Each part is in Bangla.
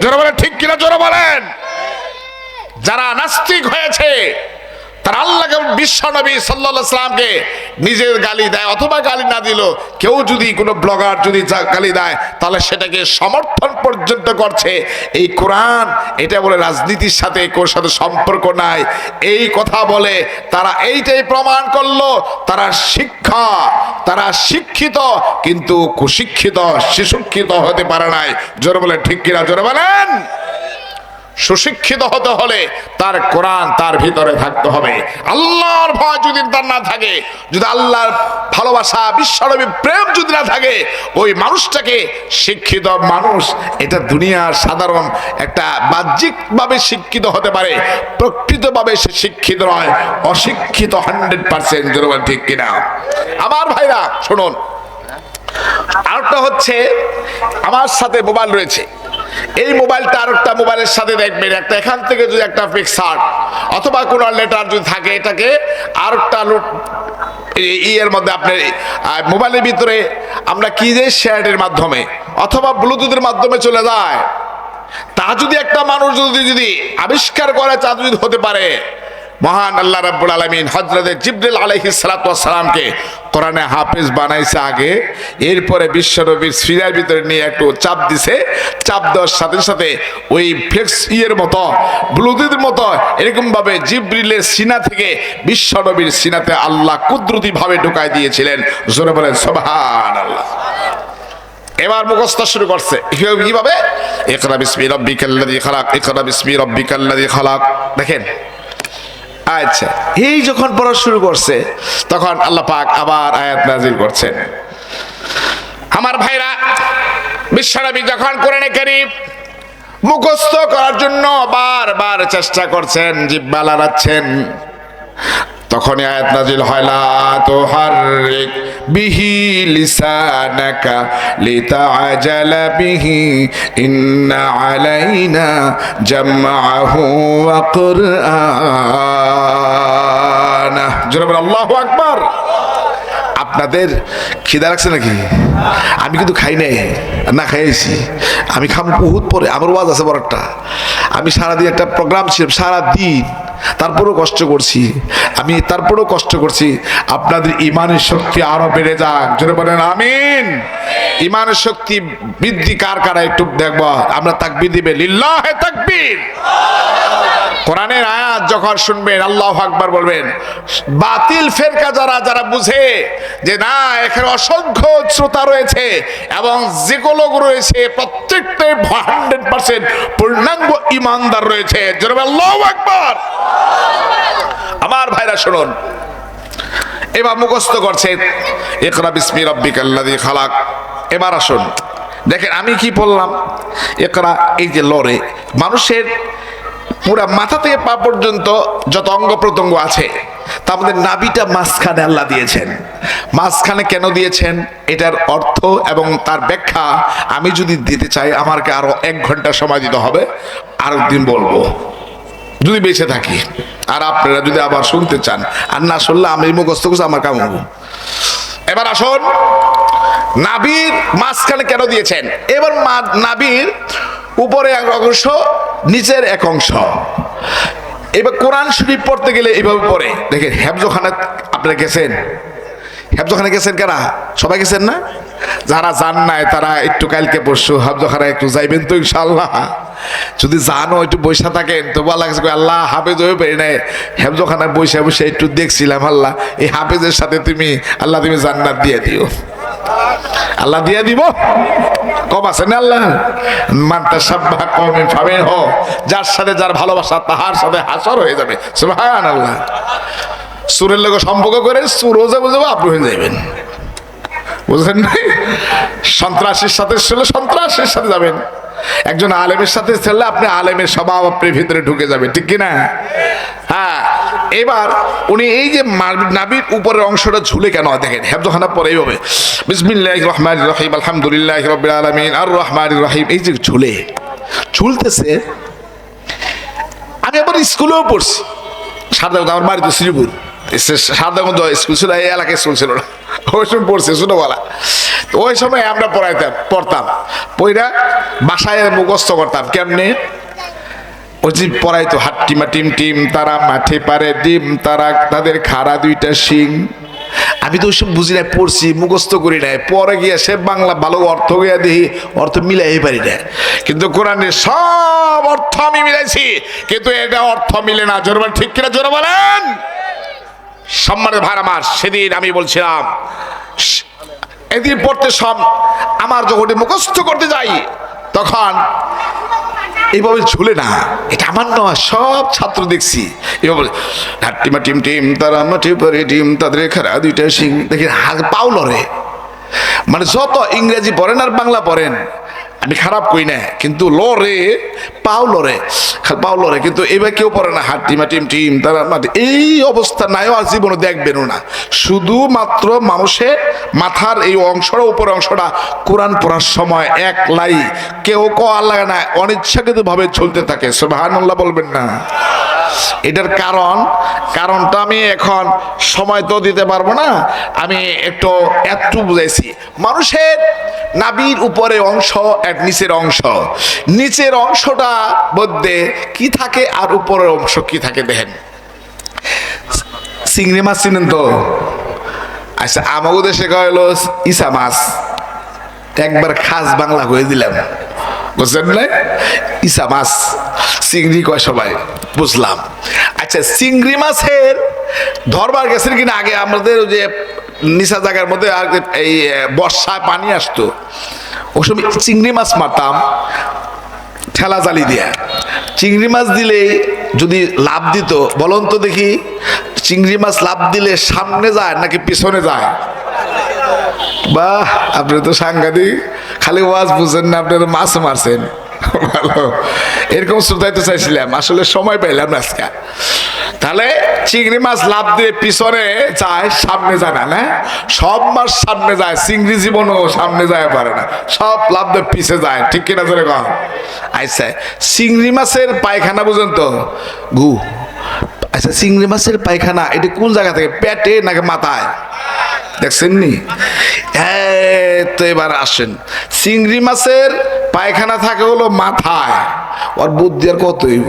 জোরে বলেন ঠিক কিনা, জোরে বলেন। যারা নাস্তিক হয়েছে তারা আল্লাহকে, বিশ্ব নবী সাল্লাল্লাহু আলাইহি সাল্লামকে নিজের গালি দেয়, অথবা গালি না দিল, কেউ যদি কোনো ব্লগার যদি গালি দেয় তাহলে সেটাকে সমর্থন পর্যন্ত করছে। এই কোরআন এটা বলে রাজনীতির সাথে কোন সাথে সম্পর্ক নাই, এই কথা বলে তারা এইটাই প্রমাণ করলো তারা তারা শিক্ষিত কিন্তু কুশিক্ষিত, সুশিক্ষিত হতে পারে নাই। জোরে বলেন ঠিক কিনা, জোরে বলেন। সুশিক্ষিত হতে হলে তার কোরআন তার ভিতরে থাকতে হবে। আল্লাহর ভয় যদি তার না থাকে, যদি আল্লাহর ভালোবাসা, বিশ্বনবীর প্রেম যদি না থাকে, ওই মানুষটাকে শিক্ষিত মানুষ এটা দুনিয়ার সাধারণ একটা বাহ্যিকভাবে শিক্ষিত হতে পারে, প্রকৃতভাবে সে শিক্ষিত নয়, অশিক্ষিত 100%। জোরে ঠিক কিনা আমার ভাইরা শুনুন। আরেকটা হচ্ছে, আমার সাথে মোবাইল রয়েছে, এই মোবাইলটা আরেকটা মোবাইলের সাথে দেখবেন, একটা এখান থেকে যদি একটা পিকচার অথবা কোনো লেটার যদি থাকে, এটাকে আরেকটা ইয়ের মধ্যে আপনার মোবাইলের ভিতরে আমরা কি যে শেয়ারের মাধ্যমে অথবা ব্লুটুথের মাধ্যমে চলে যায়, তা যদি একটা মানুষ যদি আবিষ্কার করে, তা যদি হতে পারে, মহান আল্লাহ রাব্বুল আলামিন হযরত জিবরিল আলাইহিস সালাতু ওয়াস সালামকে কোরআনে হাফেজ বানাইছে আগে, এরপরে বিশ্বনবীর সিনার ভিতরে নিয়ে একটু চাপ দিছে, চাপ দেওয়ার সাথে সাথে ওই ফ্লেক্স ইয়ের মতো, ব্লুটুথের মতো এরকম ভাবে জিবরিলের সিনা থেকে বিশ্বনবীর সিনাতে আল্লাহ কুদরতি ভাবে ঢুকাই দিয়েছিলেন। জোরে বলেন সুবহানাল্লাহ। এবার মুখস্থ শুরু করছে কিভাবে, ইকরা বিসমি রাব্বিকাল্লাযী খালাক, ইকরা বিসমি রাব্বিকাল্লাযী খালাক। দেখেন, আচ্ছা, এই যখন পড়া শুরু করছে তখন আল্লাহ পাক আবার আয়াত নাযিল করছেন। আমার ভাইরা, বিশ্বনবী যখন কোরআনে কারীম মুখস্থ করার জন্য বারবার চেষ্টা করছেন, জিহ্বা লড়াচ্ছেন, তখন আয়াত নাযিল হয়, লা তুহাররিক বিহি লিসানাকা লিতাআজালা বিহি ইন্না আলাইনা জামআহু ওয়া কুরআনা। জোরে বলেন আল্লাহু আকবার। আপনাদের খিদা লাগছে নাকি? আমি কিন্তু খাই নাই, না খাইছি, আমি খাম বহুত পরে, আমার ওয়াজ আছে বড় একটা। আমি সারাদিন একটা প্রোগ্রাম ছিল, সারাদিন, তারপরেও কষ্ট করছি আমি, তারপরেও কষ্ট করছি। আপনাদের ইমানের শক্তি আরো বেড়ে যাক, জোরে বলেন আমিন। ইমানের শক্তি বৃদ্ধি কার কারা একটু দেখবো আমরা, তাকবীর দিবে, লিল্লাহে তাকবীর। কোরআনের আয়াত যখন শুনবেন আল্লাহু আকবার বলবেন। বাতিল ফেরকা যারা বুঝে যে না, এখানে অসংখ্য শ্রোতা রয়েছে এবং যেগুলো রয়েছে প্রত্যেকটাই 100% পূর্ণাঙ্গ ইমানদার রয়েছে, জোরে বলেন আল্লাহু আকবার। আমার ভাইরা শুনুন, এবার মুখস্থ করছেন ইকরা বিসমি রাব্বিকাল্লাযী খালাক। এবার আসুন দেখেন আমি কি বললাম, ইকরা এই যে লড়ে মানুষের পুরা মাথা থেকে পা পর্যন্ত যত অঙ্গ প্রত্যঙ্গ আছে, তার মধ্যে নাভিটা মাঝখানে আল্লাহ দিয়েছেন। মাঝখানে কেন দিয়েছেন এটার অর্থ এবং তার ব্যাখ্যা আমি যদি দিতে চাই আমাকে আরো 1 ঘন্টা সময় দিতে হবে, আরো দিন বলবো যদি বেঁচে থাকি। আর আপনারা যদি আবার শুনতে চান, আর না শুনলে আমি মুখস্থ করছি আমার কাম। এবার আসুন, নাভির মাঝখানে কেন দিয়েছেন। এবার নাভির উপরে এক অংশ, নিচের এক অংশ। এবার কোরআন শরীফ পড়তে গেলে এইভাবে পড়ে। দেখেন হেফজখানা আপনারা গেছেন, হেফজখানা গেছেন কারা? সবাই গেছেন না? যারা যান নাই তারা একটু কালকে পরশু হেফজখানা একটু যাইবেন তো ইনশাআল্লাহ। যদি জানো একটু বৈশা থাকেন তো বলা গেছে আল্লাহ হাফেজ হয়ে পেরে নেয়, হেফজখানায় বৈশা বসে একটু দেখছিলাম, আল্লাহ এই হাফেজের সাথে তুমি আল্লাহ তুমি জান্নাত দিয়ে দিও, আল্লাহ দিয়ে দিব। কম আছে না আল্লাহ, মানতা সাব্বাহ কওমিন ফামিনহু, যার সাথে যার ভালোবাসা তাহার সাথে হাসর হয়ে যাবে। সুবহানাল্লাহ। সুরের লোক সম্পর্ক করে সুরও যাবো আপনি হয়ে যাবেন, বুঝলেন না? সন্ত্রাসীর সাথে ছেলে সন্ত্রাসীর সাথে যাবেন, একজন আলেমের সাথে ছেলে আপনি আলেমের স্বভাব আপনার ভিতরে ঢুকে যাবে, ঠিক কিনা? হ্যাঁ। এবার উনি এই যে নাভির উপরের অংশটা ঝুলে কেন দেখেন, হেফজখানা পরে এইভাবে বিসমিল্লাহির রহমানির রহিম আলহামদুলিল্লাহি রাব্বিল আলামিন আর রহমানির রহিম, এই যে ঝুলতেছে। আমি আবার স্কুলেও পড়ছি, সারদাগঞ্জ, আমার বাড়ি তো শ্রীপুর, সারদাগঞ্জ স্কুল ছিল, এই এলাকায় স্কুল ছিল না, ওই সময় পড়ছে ছোটবেলা। তো ওই সময় আমরা পড়তাম, পড়া বাসায় মুখস্থ করতাম। কেমনে? ওই যে পড়াইতো, হাট্টিমা টিম টিম তারা মাঠে পারে ডিম তারা, তাদের খাড়া দুইটা শিং। আমি তো ওইসব বুঝি না, পড়ছি মুখস্থ করি নাই, পরে গিয়ে সে বাংলা ভালো অর্থ গিয়া দেখি অর্থ মিলাই পারি না। কিন্তু কোরআনের সব অর্থ আমি মিলাইছি, কিন্তু এটা অর্থ মিলে না। জোরে বলেন ঠিক কিনা? জোরে বলেন। সম্মানের ভাই আমার, সেদিন আমি বলছিলাম এদিন পড়তে সব আমার যখন মুখস্থ করতে যাই তখন এইভাবে ঝুলে না, এটা আমার নয়, সব ছাত্র দেখছি এভাবে হাট্টিমা টিম টিম তারা মাঠে পরে ডিম তাদের খারা দুইটা শিং। দেখি পাও লড়ে, মানে যত ইংরেজি পড়েন আর বাংলা পড়েন, আমি খারাপ কই না, কিন্তু লড়ে, পাও লড়ে, পাও লড়ে, কিন্তু এবার কেউ পড়ে না হাট্টিমা টিম টিম তারা মাঠে। এই অবস্থা নাই আর জীবনে দেখবেনও না। শুধুমাত্র মানুষের মাথার এই অংশটা, উপর অংশটা কোরআন পড়ার সময় এক লাই কেউ কল লাগে না, অনিচ্ছাকৃত ভাবে চলতে থাকে। সুবহানাল্লাহ বলবেন না? এটার কারণটা আমি এখন সময় তো দিতে পারবো না, আমি একটু বুঝাইছি। মানুষের নাভির উপরে অংশ আর নিচের অংশটা মধ্যে কি থাকে আর উপরের অংশ কি থাকে দেখেন। চিংড়ি মাছ চিনেন তো? আচ্ছা, আমাকে দেশে কয়লো ইসা মাছ, একবার খাস বাংলা হয়ে দিলাম, বুঝলেন না? ইসা মাছ, চিংড়ি কয় সবাই, বুঝলাম। আচ্ছা, চিংড়ি মাছের ধরবার গেছেন কিনা? আগে আমাদের যে নিচা জায়গার মধ্যে এই বর্ষায় পানি আসতো, ওই সময় চিংড়ি মাছ মারতাম ঠেলা জালি দিয়া। চিংড়ি মাছ দিলে যদি লাভ দিত, বলুন তো দেখি, চিংড়ি মাছ লাভ দিলে সামনে যায় নাকি পিছনে যায়? বাহ, আপনি তো সাংঘাতিক, খালি ওয়াজ বুঝেন না, আপনি তো মাছ মারছেন। ভালো, এরকম শ্রোতাইতে চাইছিলাম, আসলে সময় পাইলাম না আজকে। তাহলে চিংড়ি মাছ লাভ দিয়ে পিছনে যায়, সামনে যায় না? না, সব মাছ সামনে যায়, চিংড়ি জীবনও সামনে যায় পারে না, সব লাভ দিয়ে পিছে যায়, ঠিক কিনা ধরে কম? আচ্ছা, চিংড়ি মাছের পায়খানা বুঝেন তো? গু। আচ্ছা, চিংড়ি মাছের পায়খানা এটা কোন জায়গা থেকে, পেটে নাকি মাথায়? দেখছেন নি? তো এবার আসেন, চিংড়ি মাছের পায়খানা থাকে হলো মাথায়, ওর বুদ্ধি আর কত হইব,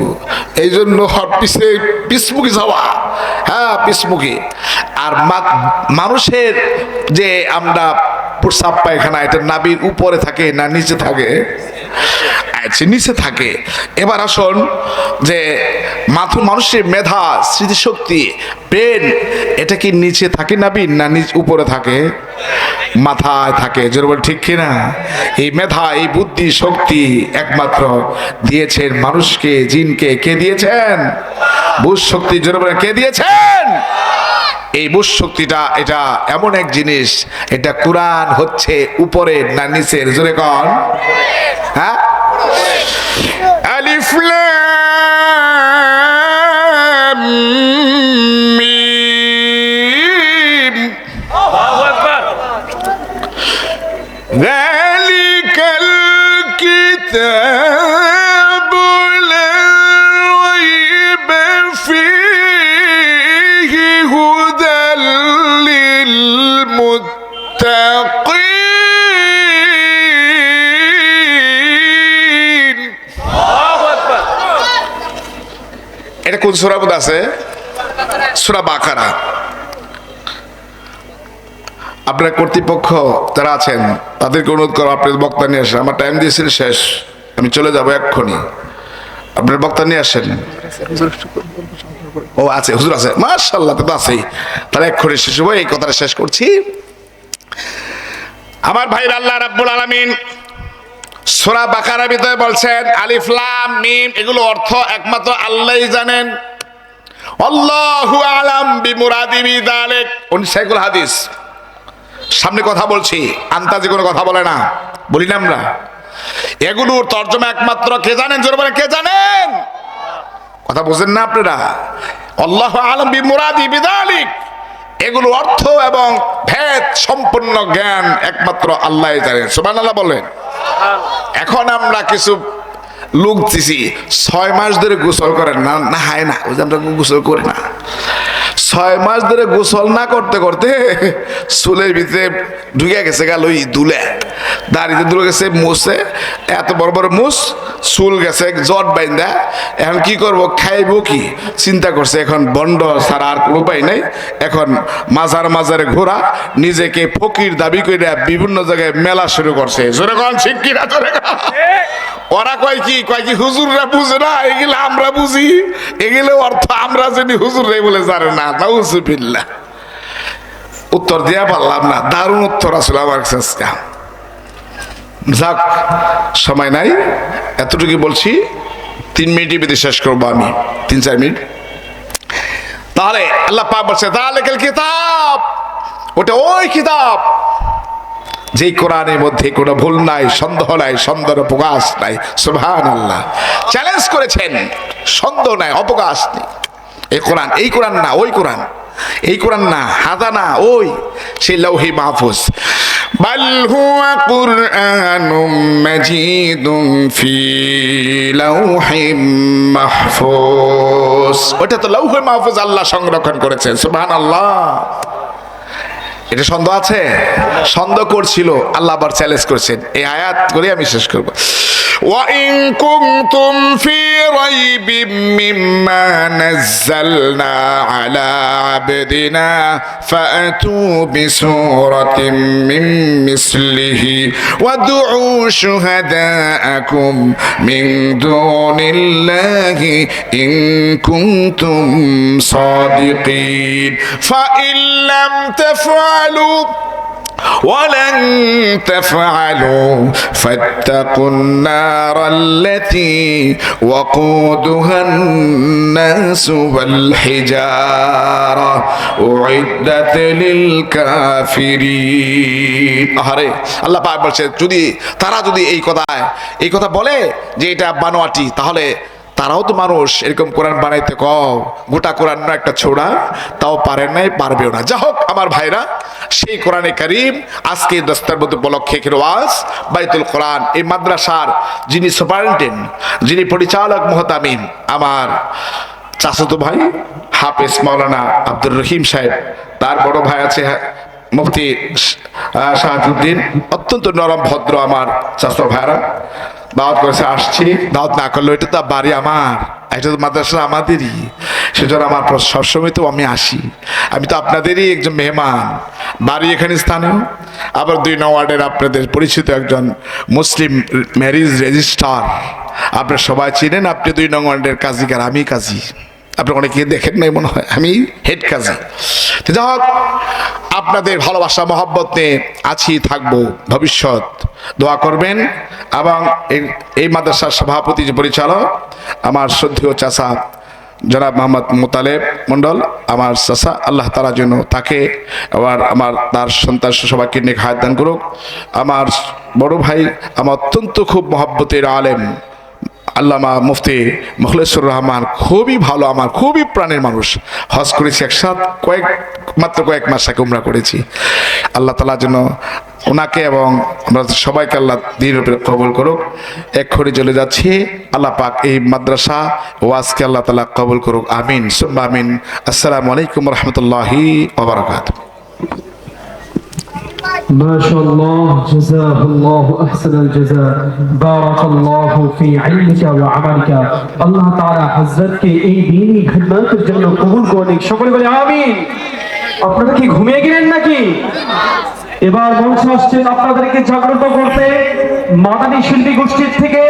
এই জন্য পিসমুখী যাওয়া, হ্যাঁ পিসমুখী। আর মানুষের যে আমরা প্রস্রাব পায়খানা, এটা নাভির উপরে থাকে না নিচে থাকে? আচ্ছা, নিচে থাকে। এবার আসুন যে মানুষের মেধা, স্মৃতিশক্তি, ব্রেন, এটা কি নিচে থাকে নাভির না উপরে থাকে? মাথায় থাকে। জোরে বল ঠিক কিনা? এই মেধা, এই বুদ্ধি শক্তি একমাত্র দিয়েছেন মানুষকে, জিনকে। কে দিয়েছেন? বুঝ শক্তি। জোরে বলে কে দিয়েছেন? এই বুঝ শক্তিটা, এটা এমন এক জিনিস, এটা কোরআন হচ্ছে উপরের না নিচের? জোরে কন। হ্যাঁ, আলিফ লাম মিম, আল্লাহু আকবার। যালিকাল কিতাবু লা রাইবা ফীহি হুদাল লিল মুত্তাকিন। এটা কোন সূরার মধ্যে আছে? সূরা বাকারা। আপনার কর্তৃপক্ষ যারা আছেন তাদেরকে অনুরোধ করো, আপনার বক্তা নিয়ে আসেন। আমার টাইম দিয়েছিল শেষ, আমি চলে যাবো এক্ষুনি। আপনার বক্তা নিয়ে আসেন। ও আছে, হুজুর আছে, মাশাআল্লাহ, তো আছেই। তাহলে এক্ষুনি শেষ হবো, এই কথাটা শেষ করছি। আমার ভাই, আল্লাহ রাব্বুল আলামিন সূরা বাকারার ভিতরে বলছেন আলিফ লাম মিম, এগুলো অর্থ একমাত্র আল্লাহই জানেন। আল্লাহু আলাম বিমুরাদি বিযালিক। সাইকুল হাদিস, সামনে কথা বলছি, আন্তাজে কোনো কথা বলে না, বলি না আমরা। এগুলোর তর্জমা একমাত্র কে জানেন? জোরে বলে কে জানেন? কথা বুঝেন না আপনারা? আল্লাহু আলাম বিমুরাদি বিযালিক, এগুলো অর্থ এবং ভেদ সম্পূর্ণ জ্ঞান একমাত্র আল্লাহই জানেন। সুবহানাল্লাহ বলেন। এখন আমরা কিছু লোক দিছি 6 মাস ধরে গোসল করেন না, না হয় না, ওই যে আমরা গোসল করি না। 6 মাস ধরে গোসল না করতে করতে চুলের ভিতরে ঢুকে গেছে গেল ওই দুলে, দাড়িতে দুলে গেছে মুছে, এত বড় বড় মুছ, চুল গেছে জট বাইন্দা। এখন কি করব, খাইব কি চিন্তা করছে। এখন বন্ড ছাড়া আর কোনো উপায় নাই। এখন মাজার মাজারে ঘোরা, নিজেকে ফকির দাবি করে বিভিন্ন জায়গায় মেলা শুরু করছে। জোরে কোন ঠিক কিনা? জোরে ওরা কয় কি হুজুররা বুঝে না, এগুলো আমরা বুঝি, এগুলো অর্থ আমরা জানি, হুজুররাই বলে জানে না। নাউজুবিল্লাহ। উত্তর দেয়া পারলাম না, দারুণ উত্তর আসলে আমার কাছে। যাক, সময় নাই, এতটুকু বলছি। 3 মিনিটের ভিতরে শেষ করবো আমি, 3-4 মিনিট। তাহলে আল্লাহ পাক বলছে যালিকাল কিতাব, ওটা ওই কিতাব যেই কোরআনের মধ্যে কোনো ভুল নাই, সন্দেহ নাই, সন্দেহের অবকাশ নাই। সুবহানাল্লাহ। চ্যালেঞ্জ করেছেন, সন্দেহ নাই, অবকাশ নেই। এই কোরআন, এই কোরআন না ওই কোরআন, এই কোরআন না হাদা না ওই, সেই লৌহে মাহফুজ। বাল হুয়া কুরআনুম মাজিদুম ফি লাউহিম মাহফুজ। ওটা তো লৌহে মাহফুজ আল্লাহ সংরক্ষণ করেছেন। সুবহানাল্লাহ। এটা সন্দেহ আছে? সন্দেহ করছিল, আল্লাহ আবার চ্যালেঞ্জ করেছেন। এই আয়াত করে আমি শেষ করব। وَإِن كُنتُمْ فِي رَيْبٍ مِّمَّا نَزَّلْنَا عَلَى عَبْدِنَا فَأْتُوا بِسُورَةٍ مِّن مِّثْلِهِ وَادْعُوا شُهَدَاءَكُم مِّن دُونِ اللَّهِ إِن كُنتُمْ صَادِقِينَ فَإِن لَّمْ تَفْعَلُوا ولن تفعلوا فاتقوا النار التي وقودها الناس والحجارة أعدت للكافرين। আরে আল্লাহ পাক বলছে, তারা যদি এই কথা বলে যে এটা বানোয়াটি, তাহলে তারাও তো মানুষ, এরকম কোরআন বানাইতে গোটা কোরআন না একটা ছোড়া, তাও পারেন নাই, পারবেও না। যা হোক আমার ভাইরা, সেই কোরআনে কারীম আজকে দস্তারবন্দ উপলক্ষে ওয়াজ বাইতুল কোরআন, এই মাদ্রাসার যিনি সুপারিনটেন্ডেন্ট, যিনি পরিচালক মুহতামিম, আমার চাচাতো ভাই হাফেজ মাওলানা আব্দুর রহিম সাহেব, তার বড় ভাই আছে মুফতি শাহাবুদ্দিন, অত্যন্ত নরম ভদ্র আমার চাচা ভাইরা, দাওয়াত করেছে, আসছি। দাওয়াত না করলে এটা তো বাড়ি আমার, এটা তো মাদ্রাসা আমাদেরই, সেজন্য আমার সবসময় তো আমি আসি। আমি তো আপনাদেরই একজন মেহমান, বাড়ি এখানে স্থানীয়। আবার 2 নং ওয়ার্ডের আপনাদের পরিচিত একজন মুসলিম ম্যারেজ রেজিস্ট্রার, আপনারা সবাই চিনেন। আপনি 2 নং ওয়ার্ডের কাজীকার, আমি কাজী, আপনারা অনেকে দেখেন নাই মনে হয়, আমি হেড কাজী। তো যাই হোক, আপনাদের ভালোবাসা মহব্বত নিয়ে আছি, থাকবো ভবিষ্যৎ। দোয়া করবেন। এবং এই মাদ্রাসার সভাপতি যে পরিচালক আমার শ্রদ্ধেয় চাচা জনাব মোহাম্মদ মোতালেব মন্ডল, আমার চাচা, আল্লাহ তাআলা যেন তাকে আবার তার সন্তান সবাইকে নেক হায়াত দান করুক। আমার বড় ভাই, আমার অত্যন্ত খুব মহব্বতের আলেম আল্লামা মুফতি মুখলেসুর রহমান, খুবই ভালো, আমার খুবই প্রাণের মানুষ। হজ করেছি একসাথে, মাত্র কয়েক মাস আগে উমরা করেছি। আল্লাহ তাআলা যেন ওনাকে এবং আমরা সবাইকে আল্লাহ দীনের উপরে কবুল করুক। এক্ষুনি চলে যাচ্ছি। আল্লাহ পাক এই মাদ্রাসা ওয়াজকে আল্লাহ তাআলা কবুল করুক, আমিন সুম্মা আমিন। আসসালামু আলাইকুম ওয়া রাহমাতুল্লাহি ওয়া বারাকাতুহু। ما شاء الله، جزاه الله أحسن الجزاء، بارك الله في علمك وعملك। الله تعالى حضرت के এই দীনী খিদমতের জন্য কবুল করুন। সকলে বলে আমিন। আপনারা কি ঘুমিয়ে গেলেন নাকি? এবার মঞ্চে আসছেন আপনাদেরকে জাগ্রত করতে মাদানী শিল্পী গোষ্ঠীর থেকে